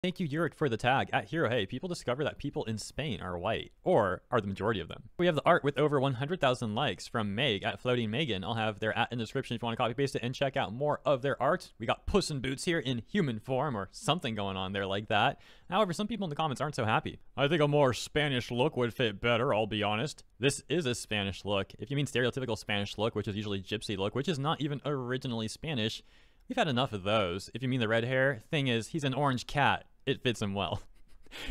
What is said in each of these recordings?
Thank you, Yurik, for the tag. At Hero Hey, people discover that people in Spain are white, or are the majority of them. We have the art with over 100,000 likes from Meg at Floating Megan. I'll have their @ in the description if you want to copy paste it and check out more of their art. We got Puss in Boots here in human form, or something going on there like that. However, some people in the comments aren't so happy. I think a more Spanish look would fit better, I'll be honest. This is a Spanish look. If you mean stereotypical Spanish look, which is usually gypsy look, which is not even originally Spanish, we've had enough of those. If you mean the red hair, thing is, he's an orange cat. It fits him well.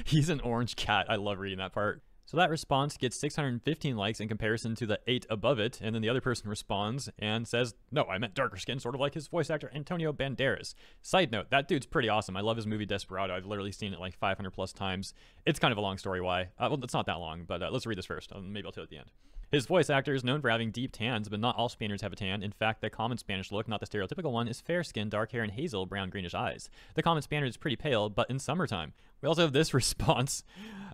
He's an orange cat. I love reading that part. So that response gets 615 likes in comparison to the 8 above it, and then the other person responds and says, no, I meant darker skin, sort of like his voice actor Antonio Banderas. Side note, that dude's pretty awesome. I love his movie Desperado. I've literally seen it like 500 plus times. It's kind of a long story why. Well, it's not that long, but let's read this first. Maybe I'll tell it at the end. His voice actor is known for having deep tans, but not all Spaniards have a tan. In fact, the common Spanish look, not the stereotypical one, is fair skin, dark hair, and hazel brown greenish eyes. The common Spaniard is pretty pale, but in summertime. We also have this response.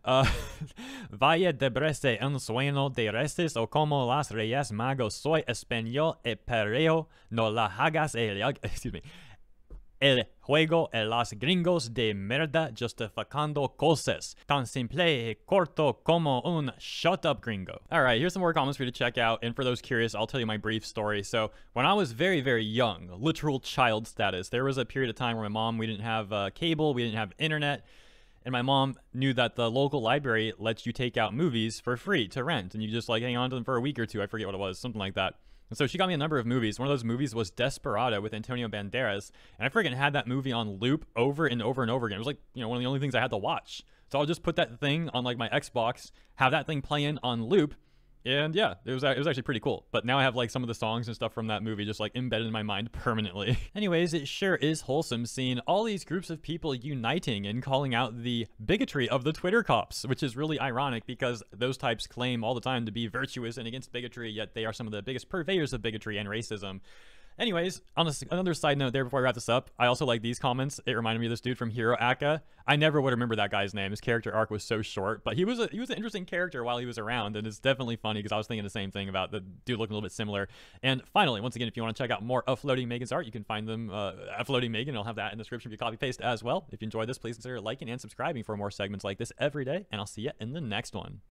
Vaya de breste un sueño de restes o como las reyes magos soy español e perreo no la hagas excuse me. El juego en los gringos de merda justificando cosas tan simple y corto como un shut up gringo. Alright, here's some more comments for you to check out, and for those curious, I'll tell you my brief story. So, when I was very, very young, literal child status, there was a period of time where my mom, we didn't have cable, we didn't have internet, and my mom knew that the local library lets you take out movies for free to rent, and you just like hang on to them for a week or two, I forget what it was, something like that. And so she got me a number of movies. One of those movies was Desperado with Antonio Banderas. And I freaking had that movie on loop over and over and over again. It was like, you know, one of the only things I had to watch. So I'll just put that thing on like my Xbox, have that thing playing on loop. And yeah, it was actually pretty cool. But now I have like some of the songs and stuff from that movie just like embedded in my mind permanently. Anyways, it sure is wholesome seeing all these groups of people uniting and calling out the bigotry of the Twitter cops, which is really ironic because those types claim all the time to be virtuous and against bigotry, yet they are some of the biggest purveyors of bigotry and racism. Anyways, on another side note there before I wrap this up, I also like these comments. It reminded me of this dude from Hero Aka. I never would remember that guy's name. His character arc was so short, but he was an interesting character while he was around, and it's definitely funny because I was thinking the same thing about the dude looking a little bit similar. And finally, once again, if you want to check out more of Floating Megan's art, you can find them at Floating Megan. I'll have that in the description if you copy paste as well. If you enjoyed this, please consider liking and subscribing for more segments like this every day, and I'll see you in the next one.